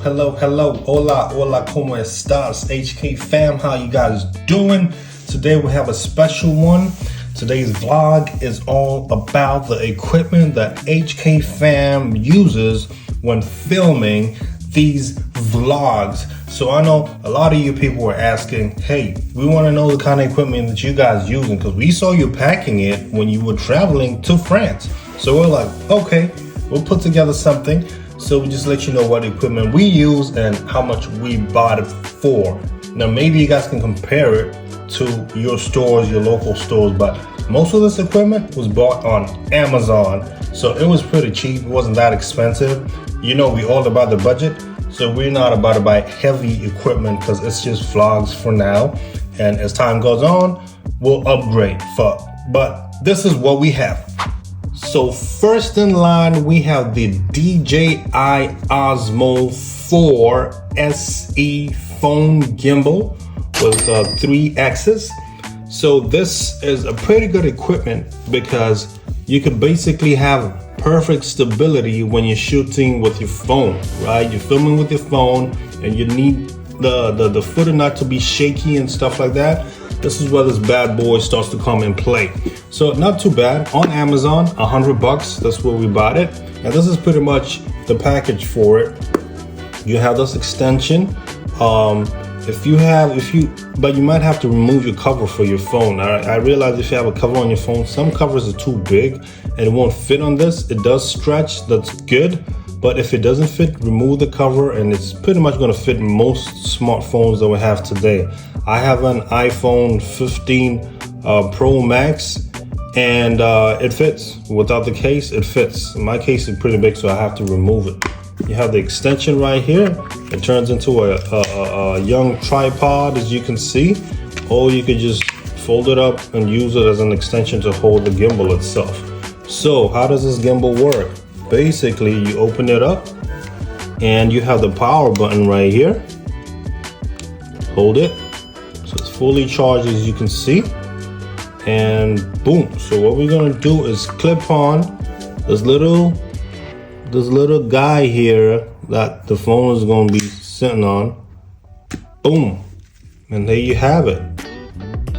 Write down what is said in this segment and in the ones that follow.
hello. Hola, como estas? HK fam, how you guys doing? Today we have a special one. Today's vlog is all about the equipment that HK fam uses when filming these vlogs. So I know a lot of you people were asking, hey, we want to know the kind of equipment that you guys using because we saw you packing it when you were traveling to France. So we're like, okay, we'll put together something. So we just let you know what equipment we use and how much we bought it for. Now maybe you guys can compare it to your stores, your local stores, but most of this equipment was bought on Amazon. So it was pretty cheap, it wasn't that expensive. You know, we all about the budget. So we're not about to buy heavy equipment because it's just vlogs for now. And as time goes on, we'll upgrade. But this is what we have. So first in line, we have the DJI Osmo 4 SE phone gimbal with 3 axes. So this is a pretty good equipment because you could basically have perfect stability when you're shooting with your phone, right? You're filming with your phone and you need the footage not to be shaky and stuff like that. This is where this bad boy starts to come in play. So not too bad. On Amazon, $100, that's where we bought it. And this is pretty much the package for it. You have this extension. But you might have to remove your cover for your phone. I realize if you have a cover on your phone, some covers are too big and it won't fit on this. It does stretch, that's good. But if it doesn't fit, remove the cover and it's pretty much gonna fit most smartphones that we have today. I have an iPhone 15 Pro Max and it fits. Without the case, it fits. My case is pretty big, so I have to remove it. You have the extension right here. It turns into a young tripod, as you can see. Or you could just fold it up and use it as an extension to hold the gimbal itself. So how does this gimbal work? Basically, you open it up and you have the power button right here. Hold it. So it's fully charged, as you can see. And boom. So what we're gonna do is clip on this little guy here that the phone is going to be sitting on. Boom. And there you have it.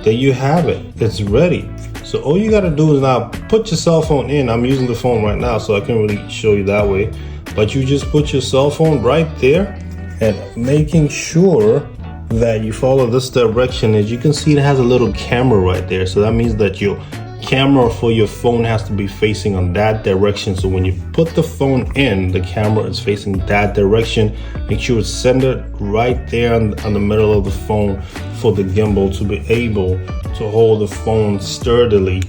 It's ready. So all you got to do is now put your cell phone in. I'm using the phone right now, so I can't really show you that way. But you just put your cell phone right there and making sure that you follow this direction. As you can see, it has a little camera right there. So that means that your camera for your phone has to be facing on that direction. So when you put the phone in, the camera is facing that direction. Make sure it's centered right there on the middle of the phone for the gimbal to be able to hold the phone sturdily.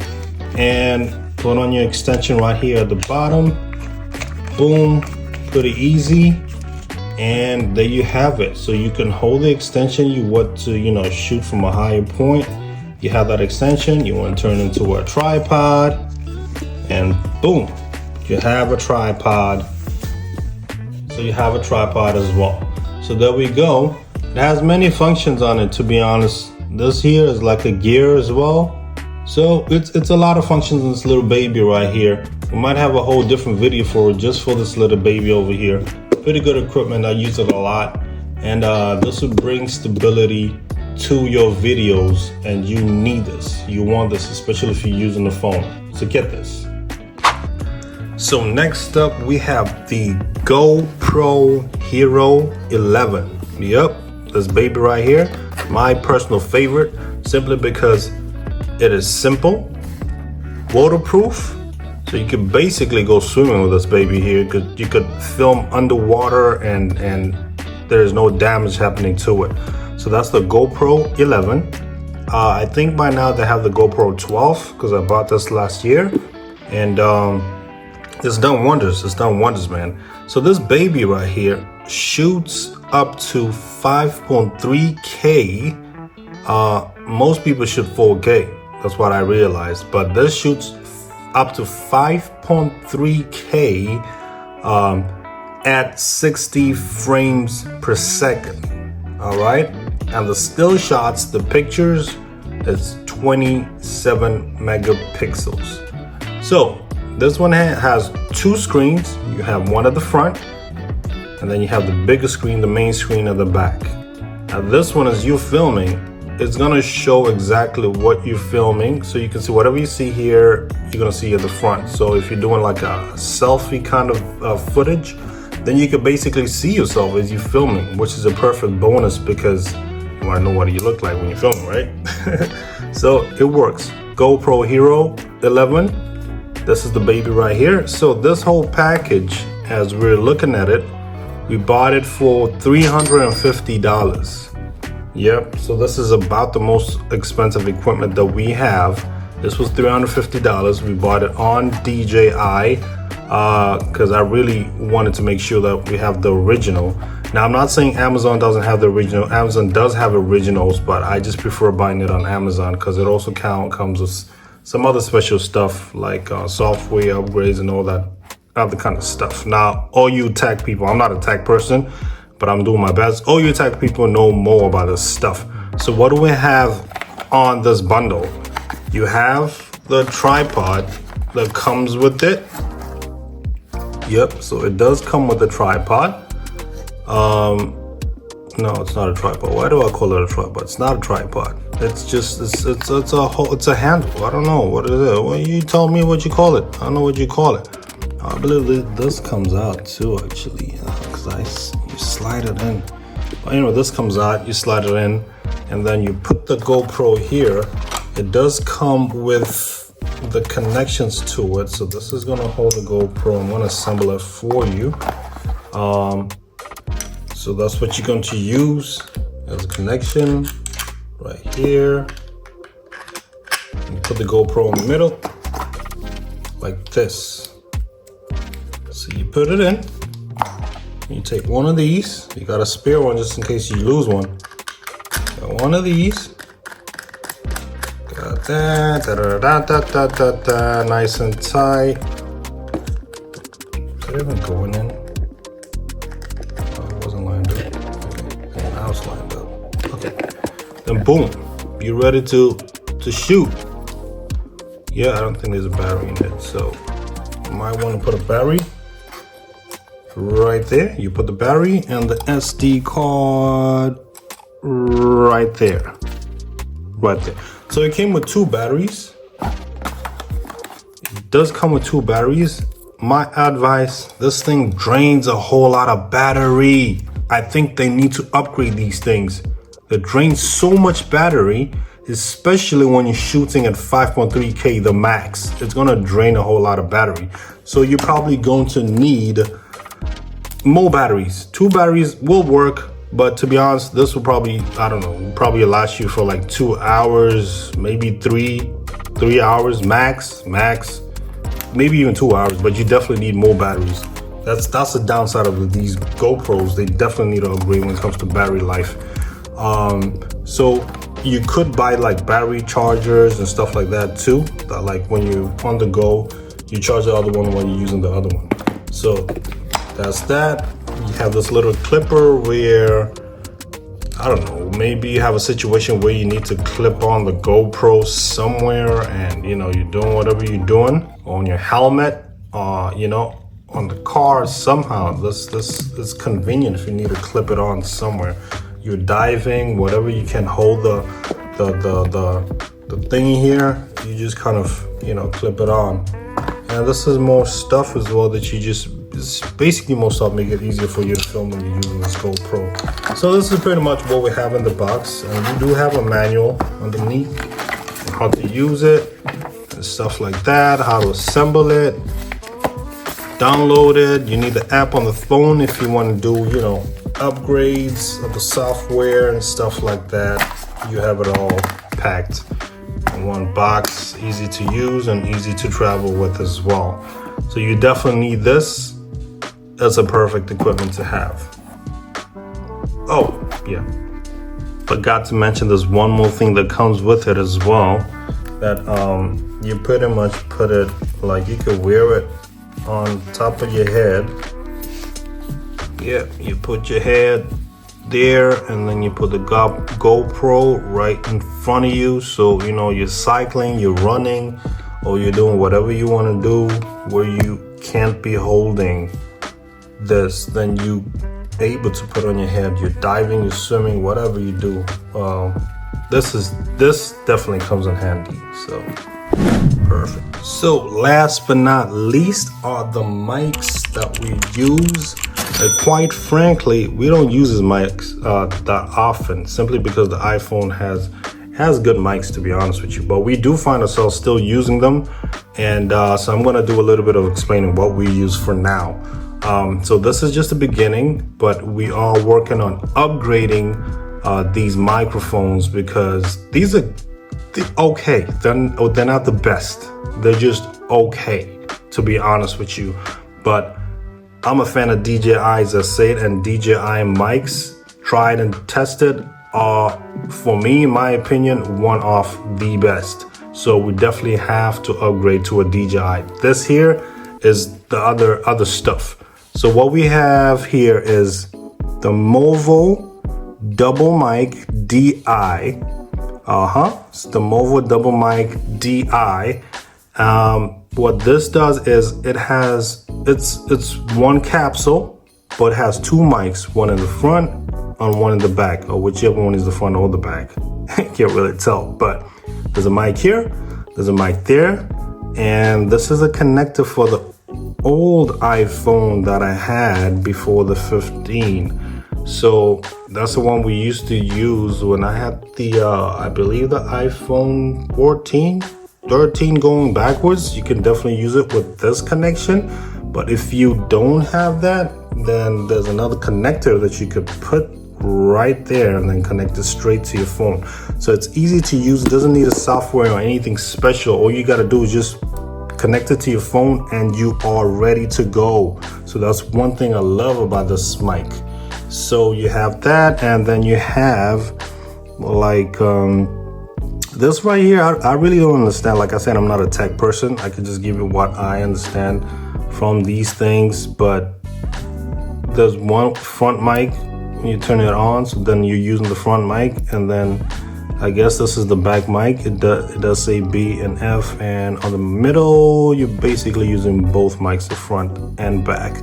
And put on your extension right here at the bottom. Boom, pretty easy. And there you have it. So you can hold the extension you want to, shoot from a higher point. You have that extension, you want to turn it into a tripod, and boom, you have a tripod. So you have a tripod as well. So there we go. It has many functions on it, to be honest. This here is like a gear as well. So it's a lot of functions in this little baby right here. We might have a whole different video for it just for this little baby over here. Pretty good equipment, I use it a lot. And this will bring stability to your videos, and you need this. You want this, especially if you're using the phone. So get this. So next up, we have the GoPro Hero 11. Yep, this baby right here, my personal favorite, simply because it is simple, waterproof. So you could basically go swimming with this baby here. You could film underwater and there's no damage happening to it. So that's the GoPro 11. I think by now they have the GoPro 12 because I bought this last year. And it's done wonders. It's done wonders, man. So this baby right here shoots up to 5.3K. Most people shoot 4K. That's what I realized. But this shoots up to 5.3K at 60 frames per second. All right. And the still shots, the pictures, is 27 megapixels. So this one has 2 screens. You have one at the front and then you have the bigger screen, the main screen at the back. Now this one, as you're filming, it's gonna show exactly what you're filming. So you can see whatever you see here, you're gonna see at the front. So if you're doing like a selfie kind of footage, then you can basically see yourself as you're filming, which is a perfect bonus because you wanna know what you look like when you're filming, right? So it works. GoPro Hero 11, this is the baby right here. So this whole package, as we're looking at it, we bought it for $350. Yep, so this is about the most expensive equipment that we have. This was $350. We bought it on DJI because I really wanted to make sure that we have the original. Now, I'm not saying Amazon doesn't have the original. Amazon does have originals, but I just prefer buying it on Amazon because it also comes with some other special stuff like software upgrades and all that other kind of stuff. Now, all you tech people, I'm not a tech person, but I'm doing my best. All you tech people know more about this stuff. So what do we have on this bundle? You have the tripod that comes with it. Yep, so it does come with a tripod. No, it's not a tripod. Why do I call it a tripod? It's not a tripod. It's just it's a handle. I don't know what it is. Well, you tell me what you call it. I don't know what you call it. I believe this comes out too, actually, because you slide it in. But anyway, this comes out, you slide it in, and then you put the GoPro here. It does come with the connections to it. So this is gonna hold the GoPro. I'm gonna assemble it for you. So that's what you're going to use as a connection right here. You put the GoPro in the middle like this. So you put it in. You take one of these. You got a spare one just in case you lose one. Got one of these. Got that. Da-da-da-da-da-da-da. Nice and tight. Is it even going in? Lined up. Okay. Then boom, you're ready to shoot. Yeah, I don't think there's a battery in it, so you might want to put a battery right there. You put the battery and the SD card right there. Right there. So it came with 2 batteries. It does come with 2 batteries. My advice, this thing drains a whole lot of battery. I think they need to upgrade these things. It drains so much battery, especially when you're shooting at 5.3K the max. It's gonna drain a whole lot of battery. So you're probably going to need more batteries. 2 batteries will work, but to be honest, this will probably, I don't know, probably last you for like 2 hours, maybe 3 hours max, maybe even 2 hours, but you definitely need more batteries. That's the downside of these GoPros. They definitely need to upgrade when it comes to battery life. So you could buy like battery chargers and stuff like that too. That like when you're on the go, you charge the other one while you're using the other one. So that's that. You have this little clipper where, I don't know, maybe you have a situation where you need to clip on the GoPro somewhere and you know, you're doing whatever you're doing on your helmet, you know, on the car somehow. This is convenient if you need to clip it on somewhere. You're diving, whatever you can hold the thingy here, you just kind of, you know, clip it on. And this is more stuff as well that you just, it's basically more stuff, make it easier for you to film when you're using this GoPro. So this is pretty much what we have in the box, and we do have a manual underneath on how to use it and stuff like that, how to assemble it. Download it. You need the app on the phone if you want to do, you know, upgrades of the software and stuff like that. You have it all packed in one box, easy to use and easy to travel with as well. So you definitely need this. That's a perfect equipment to have. Oh, yeah. Forgot to mention there's one more thing that comes with it as well. That you pretty much put it, like you could wear it on top of your head. Yeah, you put your head there and then you put the GoPro right in front of you. So, you know, you're cycling, you're running, or you're doing whatever you want to do where you can't be holding this, then you able to put on your head. You're diving, you're swimming, whatever you do. This definitely comes in handy. So perfect. So last but not least are the mics that we use. Quite frankly, we don't use these mics that often, simply because the iPhone has good mics, to be honest with you. But we do find ourselves still using them, and so I'm gonna do a little bit of explaining what we use for now. So this is just the beginning, but we are working on upgrading these microphones, because these are okay. They're not the best. They're just okay, to be honest with you. But I'm a fan of DJI, as I said, and DJI mics, tried and tested, are, for me, in my opinion, one of the best. So we definitely have to upgrade to a DJI. This here is the other stuff. So what we have here is the Movo Double Mic DI. It's the Movo Double Mic DI. What this does is it's one capsule, but it has two mics, one in the front and one in the back, or whichever one is the front or the back. Can't really tell, but there's a mic here, there's a mic there, and this is a connector for the old iPhone that I had before the 15. So that's the one we used to use when I had the I believe the iPhone 13 going backwards. You can definitely use it with this connection, but if you don't have that, then there's another connector that you could put right there and then connect it straight to your phone. So it's easy to use. It doesn't need a software or anything special. All you got to do is just connect it to your phone and you are ready to go. So that's one thing I love about this mic. So you have that, and then you have like this right here. I really don't understand. Like I said, I'm not a tech person. I can just give you what I understand from these things. But there's one front mic. You turn it on, so then you're using the front mic, and then I guess this is the back mic. It does say B and F, and on the middle you're basically using both mics, the front and back.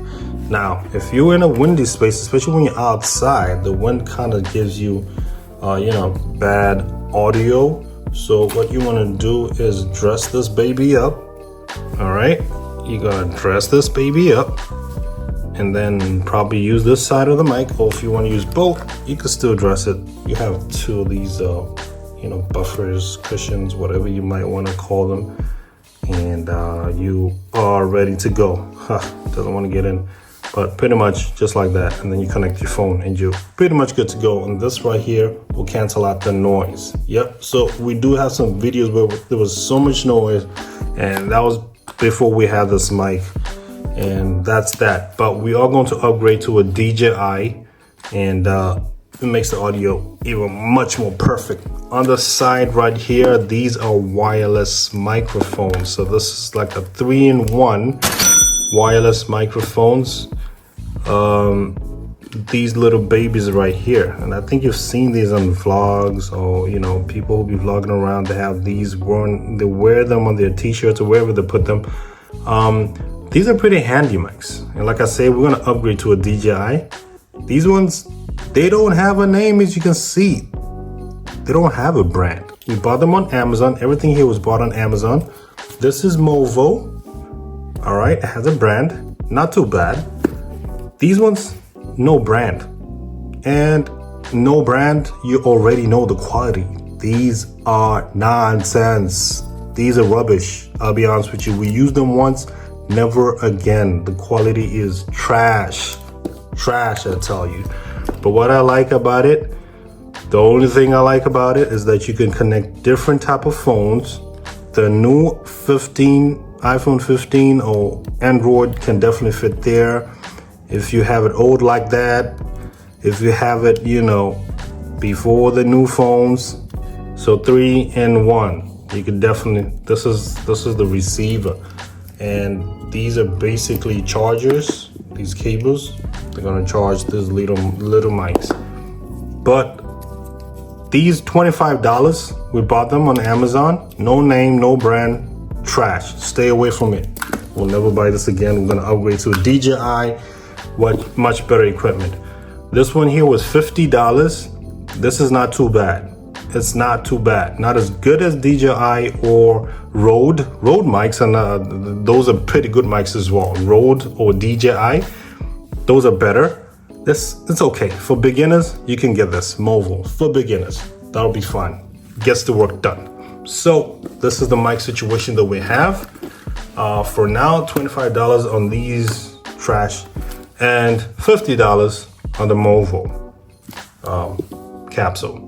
Now if you're in a windy space, especially when you're outside, the wind kind of gives you bad audio. So what you want to do is dress this baby up. All right, you're gonna dress this baby up, and then probably use this side of the mic, or if you want to use both, you can still dress it. You have two of these buffers, cushions, whatever you might want to call them, and you are ready to go. Doesn't want to get in, but pretty much just like that. And then you connect your phone and you're pretty much good to go. And this right here will cancel out the noise. Yep. So we do have some videos where there was so much noise, and that was before we had this mic. And that's that. But we are going to upgrade to a DJI, and it makes the audio even much more perfect. On the side right here, these are wireless microphones. So this is like a 3-in-1 wireless microphones. These little babies right here, and I think you've seen these on vlogs, or people who be vlogging around. They have these worn. They wear them on their t-shirts or wherever they put them. These are pretty handy mics, and like I say, we're gonna upgrade to a DJI. These ones, they don't have a name, as you can see. They don't have a brand. We bought them on Amazon. Everything here was bought on Amazon. This is Movo. All right, it has a brand, not too bad. These ones, no brand, and no brand. You already know the quality. These are nonsense. These are rubbish. I'll be honest with you. We used them once. Never again. The quality is trash. Trash, I tell you. But what I like about it, the only thing I like about it is that you can connect different type of phones. The new iPhone 15 or Android can definitely fit there. If you have it old like that, if you have it, before the new phones, so 3-in-1, you can definitely, this is the receiver. And these are basically chargers, these cables. They're gonna charge these little mics. But these $25, we bought them on Amazon. No name, no brand, trash. Stay away from it. We'll never buy this again. We're gonna upgrade to a DJI, much better equipment. This one here was $50. This is not too bad. It's not too bad. Not as good as DJI or Rode. Rode mics, and those are pretty good mics as well. Rode or DJI, those are better. It's okay. For beginners, you can get this Movo. For beginners, that'll be fine. Gets the work done. So this is the mic situation that we have. For now, $25 on these trash and $50 on the Movo capsule.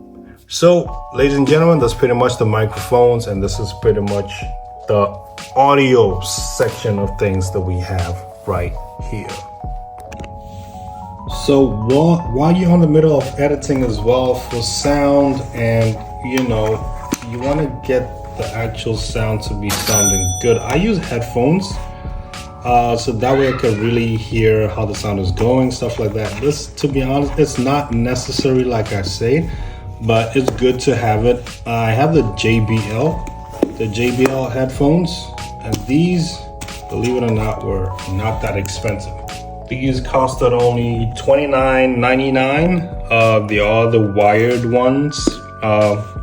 So, ladies and gentlemen, that's pretty much the microphones, and this is pretty much the audio section of things that we have right here. So while you're in the middle of editing as well for sound, and you want to get the actual sound to be sounding good, I use headphones so that way I can really hear how the sound is going, stuff like that. This, to be honest, it's not necessary like I say, but it's good to have it. I have the JBL headphones, and these, believe it or not, were not that expensive. These costed only $29.99. They are the wired ones.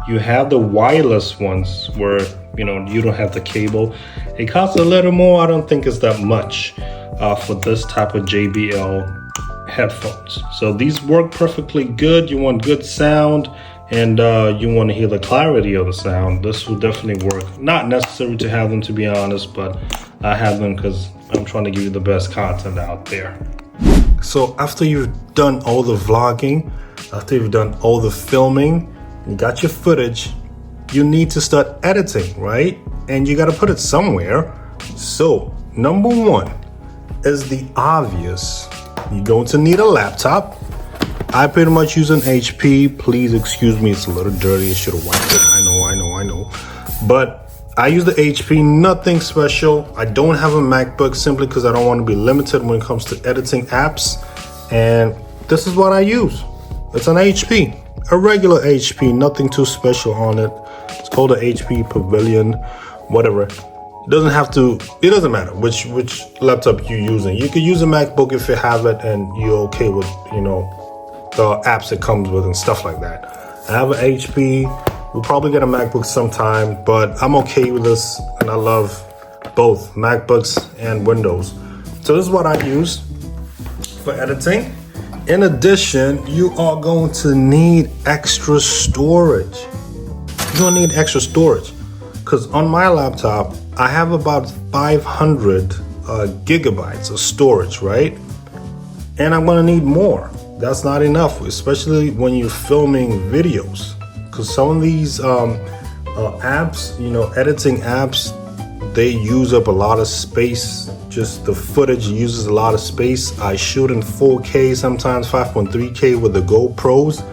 You have the wireless ones where you don't have the cable. It costs a little more. I don't think it's that much for this type of JBL headphones. So these work perfectly good. You want good sound, and you want to hear the clarity of the sound. This will definitely work. Not necessary to have them, to be honest, but I have them because I'm trying to give you the best content out there. So after you've done all the vlogging, after you've done all the filming, you got your footage, you need to start editing, right? And you got to put it somewhere. So number one is the obvious. You're going to need a laptop. I pretty much use an HP. Please excuse me, it's a little dirty. I should have wiped it. I know. But I use the HP, nothing special. I don't have a MacBook simply because I don't want to be limited when it comes to editing apps. And this is what I use. It's an HP, a regular HP, nothing too special on it. It's called an HP Pavilion, whatever. It doesn't matter which laptop you're using. You could use a MacBook if you have it and you're okay with, the apps it comes with and stuff like that. I have an HP. We'll probably get a MacBook sometime, but I'm okay with this, and I love both MacBooks and Windows. So this is what I use for editing. In addition, you are going to need extra storage. You're gonna need extra storage because on my laptop, I have about 500 gigabytes of storage, right? And I'm gonna need more. That's not enough, especially when you're filming videos. Because some of these apps, editing apps, they use up a lot of space. Just the footage uses a lot of space. I shoot in 4K, sometimes 5.3K with the GoPros,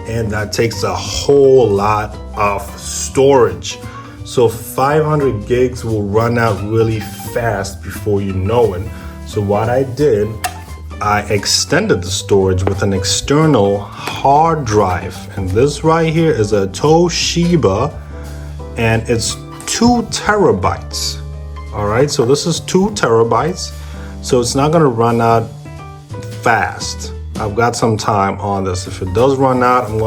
and that takes a whole lot of storage. So 500 gigs will run out really fast before you know it. So what I did, I extended the storage with an external hard drive, and this right here is a Toshiba, and it's 2 terabytes. All right, so this is 2 terabytes, so it's not gonna run out fast. I've got some time on this. If it does run out, I'm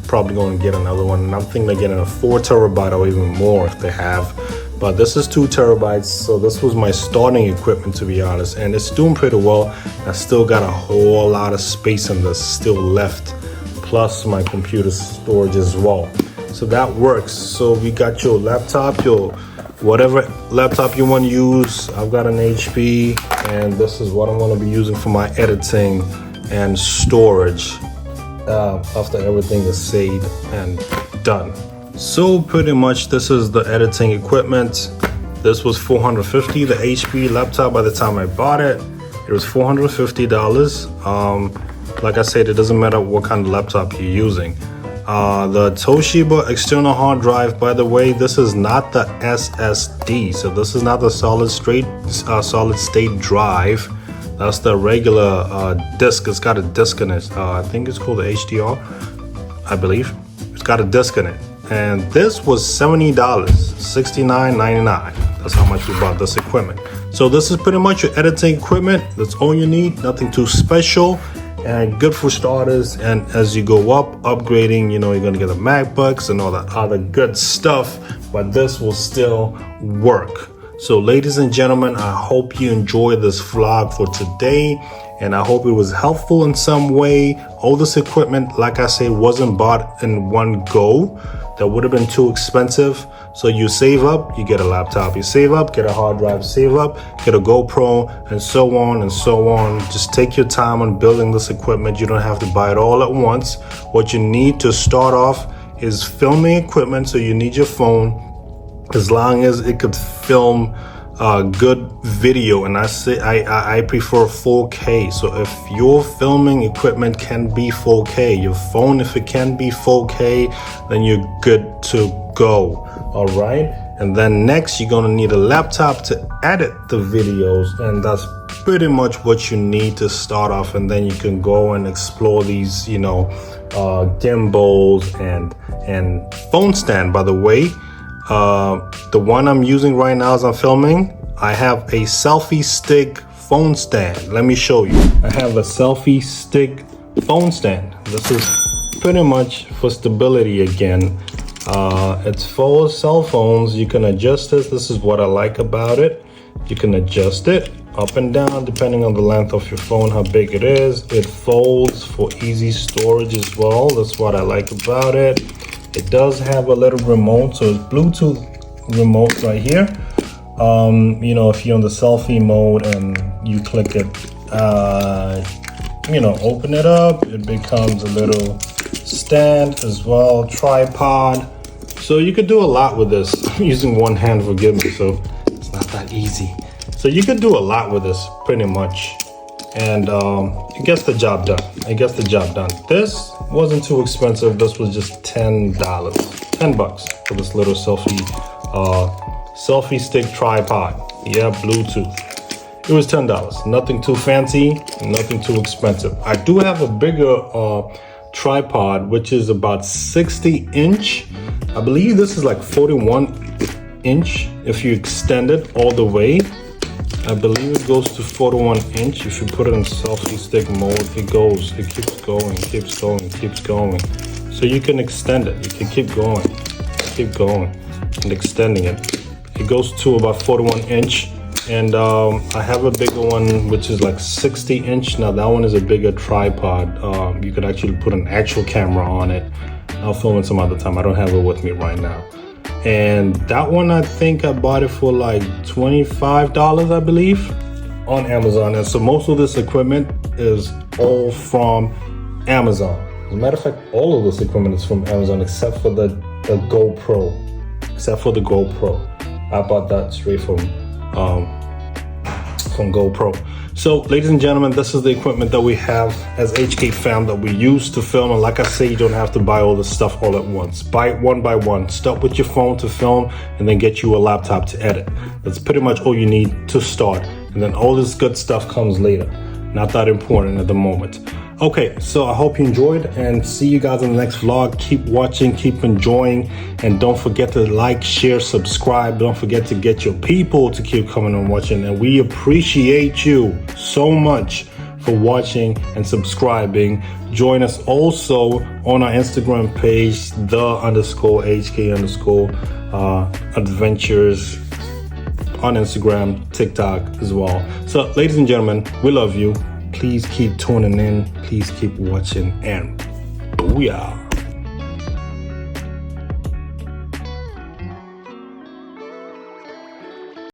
probably gonna get another one, and I'm thinking of getting a 4 terabyte or even more if they have. But this is 2 terabytes, so this was my starting equipment, to be honest, and it's doing pretty well. I still got a whole lot of space in this still left, plus my computer storage as well. So that works. So we got your laptop, your whatever laptop you want to use. I've got an HP, and this is what I'm going to be using for my editing and storage after everything is saved and done. So pretty much this is the editing equipment. This was $450. The HP laptop, by the time I bought it, it was $450. Like I said, it doesn't matter what kind of laptop you're using. The Toshiba external hard drive, by the way, this is not the SSD. So this is not the solid state drive. That's the regular disk. It's got a disk in it. I think it's called the HDR, I believe. It's got a disk in it. And this was $70, $69.99. That's how much we bought this equipment. So this is pretty much your editing equipment. That's all you need, nothing too special. and good for starters. And as you go up, upgrading, you know, you're gonna get the MacBooks and all that other good stuff, but this will still work. So ladies and gentlemen, I hope you enjoyed this vlog for today, and I hope it was helpful in some way. All this equipment, like I said, wasn't bought in one go. That would have been too expensive. So you save up, you get a laptop. You save up, get a hard drive. Save up, get a GoPro, and so on and so on. Just take your time on building this equipment. You don't have to buy it all at once. What you need to start off is filming equipment. So you need your phone, as long as it could film good video, and I prefer 4K. So if your filming equipment can be 4K, your phone, if it can be 4K, then you're good to go. All right, and then next you're gonna need a laptop to edit the videos, and that's pretty much what you need to start off. And then you can go and explore these, you know, gimbals and phone stand. By the way, the one I'm using right now as I'm filming, I have a selfie stick phone stand. Let me show you. I have a selfie stick phone stand. This is pretty much for stability again. It's for cell phones. You can adjust it. This is what I like about it. You can adjust it up and down depending on the length of your phone, how big it is. It folds for easy storage as well. That's what I like about it. It does have a little remote, so it's Bluetooth remote right here. You know, if you're on the selfie mode and you click it, you know, open it up, it becomes a little stand as well, tripod. So you could do a lot with this. I'm using one hand, forgive me, so it's not that easy. So you could do a lot with this, pretty much. And it gets the job done. It gets the job done. This wasn't too expensive. This was just $10 for this little selfie stick tripod. Yeah, Bluetooth. It was $10. Nothing too fancy, nothing too expensive. I do have a bigger tripod, which is about 60 inch. I believe this is like 41 inch if you extend it all the way. I believe it goes to 41 inch. If you put it in selfie stick mode, it keeps going, keeps going, keeps going. So you can extend it. You can keep going and extending it. It goes to about 41 inch. And I have a bigger one, which is like 60 inch. Now that one is a bigger tripod. You could actually put an actual camera on it. I'll film it some other time. I don't have it with me right now. And that one, I think I bought it for like $25, I believe, on Amazon. And so most of this equipment is all from Amazon. As a matter of fact, all of this equipment is from Amazon except for the GoPro. Except for the GoPro. I bought that straight from GoPro. So ladies and gentlemen, this is the equipment that we have as HK Fam that we use to film. And like I say, you don't have to buy all this stuff all at once. Buy it one by one. Start with your phone to film and then get you a laptop to edit. That's pretty much all you need to start. And then all this good stuff comes later. Not that important at the moment. Okay, so I hope you enjoyed and see you guys in the next vlog. Keep watching, keep enjoying, and don't forget to like, share, subscribe. Don't forget to get your people to keep coming and watching. And we appreciate you so much for watching and subscribing. Join us also on our Instagram page, _HK_adventures on Instagram, TikTok as well. So ladies and gentlemen, we love you. Please keep tuning in. Please keep watching, and booyah.